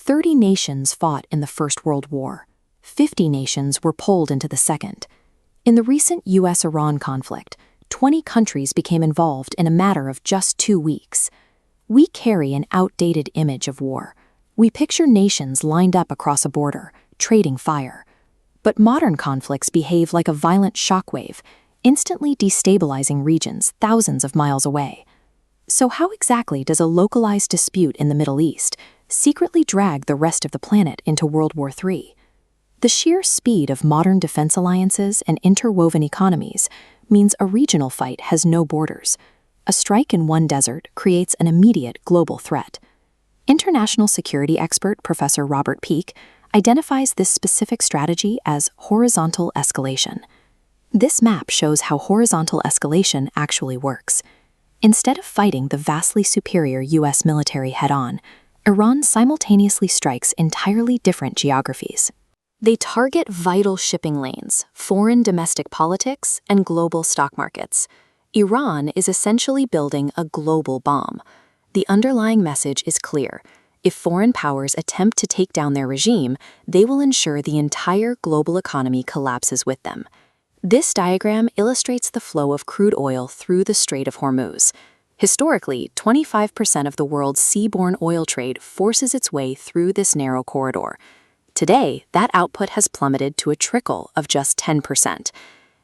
30 nations fought in the First World War. 50 nations were pulled into the Second. In the recent US-Iran conflict, 20 countries became involved in a matter of just 2 weeks. We carry an outdated image of war. We picture nations lined up across a border, trading fire. But modern conflicts behave like a violent shockwave, instantly destabilizing regions thousands of miles away. So how exactly does a localized dispute in the Middle East secretly drag the rest of the planet into World War III? The sheer speed of modern defense alliances and interwoven economies means a regional fight has no borders. A strike in one desert creates an immediate global threat. International security expert Professor Robert Peake identifies this specific strategy as horizontal escalation. This map shows how horizontal escalation actually works. Instead of fighting the vastly superior US military head-on, Iran simultaneously strikes entirely different geographies. They target vital shipping lanes, foreign domestic politics, and global stock markets. Iran is essentially building a global bomb. The underlying message is clear. If foreign powers attempt to take down their regime, they will ensure the entire global economy collapses with them. This diagram illustrates the flow of crude oil through the Strait of Hormuz. Historically, 25% of the world's seaborne oil trade forces its way through this narrow corridor. Today, that output has plummeted to a trickle of just 10%.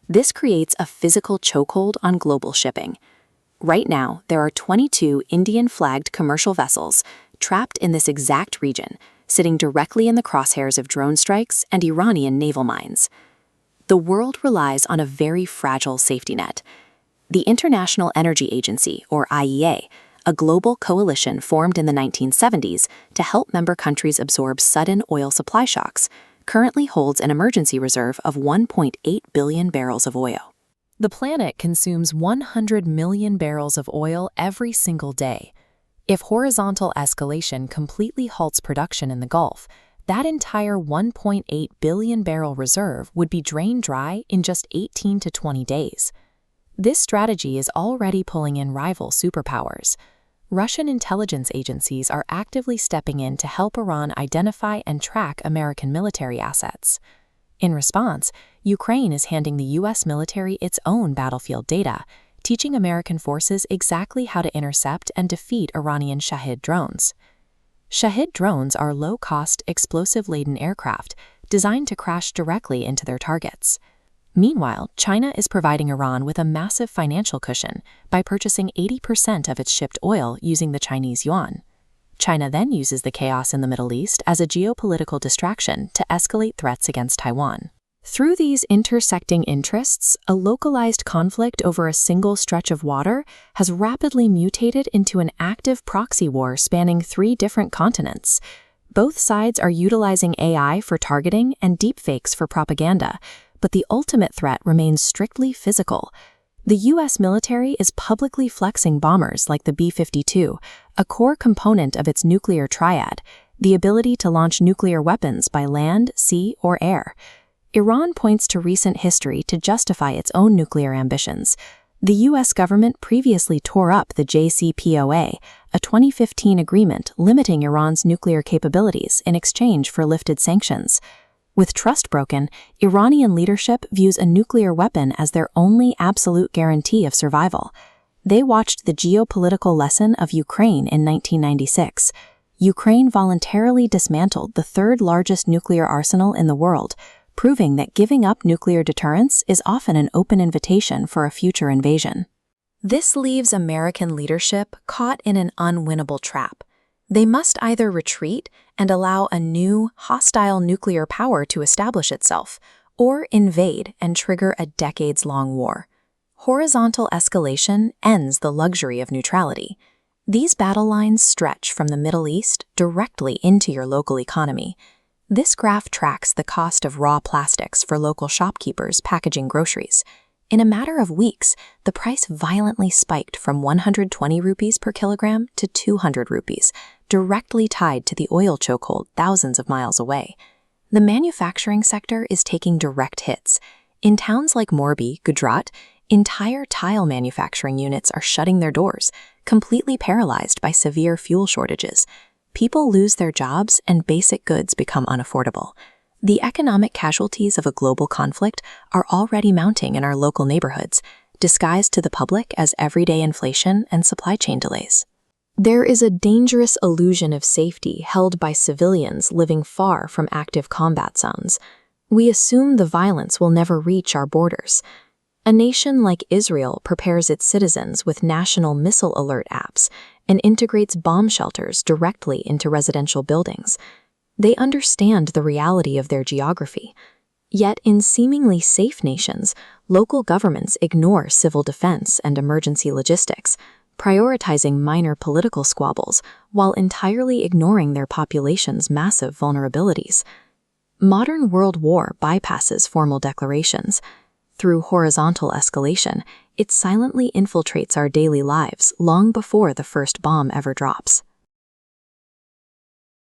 This creates a physical chokehold on global shipping. Right now, there are 22 Indian-flagged commercial vessels trapped in this exact region, sitting directly in the crosshairs of drone strikes and Iranian naval mines. The world relies on a very fragile safety net. The International Energy Agency, or IEA, a global coalition formed in the 1970s to help member countries absorb sudden oil supply shocks, currently holds an emergency reserve of 1.8 billion barrels of oil. The planet consumes 100 million barrels of oil every single day. If horizontal escalation completely halts production in the Gulf, that entire 1.8 billion barrel reserve would be drained dry in just 18 to 20 days. This strategy is already pulling in rival superpowers. Russian intelligence agencies are actively stepping in to help Iran identify and track American military assets. In response, Ukraine is handing the US military its own battlefield data, teaching American forces exactly how to intercept and defeat Iranian Shahid drones. Shahid drones are low-cost, explosive-laden aircraft designed to crash directly into their targets. Meanwhile, China is providing Iran with a massive financial cushion by purchasing 80% of its shipped oil using the Chinese yuan. China then uses the chaos in the Middle East as a geopolitical distraction to escalate threats against Taiwan. Through these intersecting interests, a localized conflict over a single stretch of water has rapidly mutated into an active proxy war spanning 3 different continents. Both sides are utilizing AI for targeting and deepfakes for propaganda, but the ultimate threat remains strictly physical. The US military is publicly flexing bombers like the B-52, a core component of its nuclear triad, the ability to launch nuclear weapons by land, sea, or air. Iran points to recent history to justify its own nuclear ambitions. The US government previously tore up the JCPOA, a 2015 agreement limiting Iran's nuclear capabilities in exchange for lifted sanctions. With trust broken, Iranian leadership views a nuclear weapon as their only absolute guarantee of survival. They watched the geopolitical lesson of Ukraine in 1996. Ukraine voluntarily dismantled the 3rd largest nuclear arsenal in the world, proving that giving up nuclear deterrence is often an open invitation for a future invasion. This leaves American leadership caught in an unwinnable trap. They must either retreat and allow a new, hostile nuclear power to establish itself, or invade and trigger a decades-long war. Horizontal escalation ends the luxury of neutrality. These battle lines stretch from the Middle East directly into your local economy. This graph tracks the cost of raw plastics for local shopkeepers packaging groceries. In a matter of weeks, the price violently spiked from 120 rupees per kilogram to 200 rupees, directly tied to the oil chokehold thousands of miles away. The manufacturing sector is taking direct hits. In towns like Morbi, Gujarat, entire tile manufacturing units are shutting their doors, completely paralyzed by severe fuel shortages. People lose their jobs and basic goods become unaffordable. The economic casualties of a global conflict are already mounting in our local neighborhoods, disguised to the public as everyday inflation and supply chain delays. There is a dangerous illusion of safety held by civilians living far from active combat zones. We assume the violence will never reach our borders. A nation like Israel prepares its citizens with national missile alert apps and integrates bomb shelters directly into residential buildings. They understand the reality of their geography. Yet in seemingly safe nations, local governments ignore civil defense and emergency logistics, prioritizing minor political squabbles while entirely ignoring their population's massive vulnerabilities. Modern world war bypasses formal declarations. Through horizontal escalation, it silently infiltrates our daily lives long before the first bomb ever drops.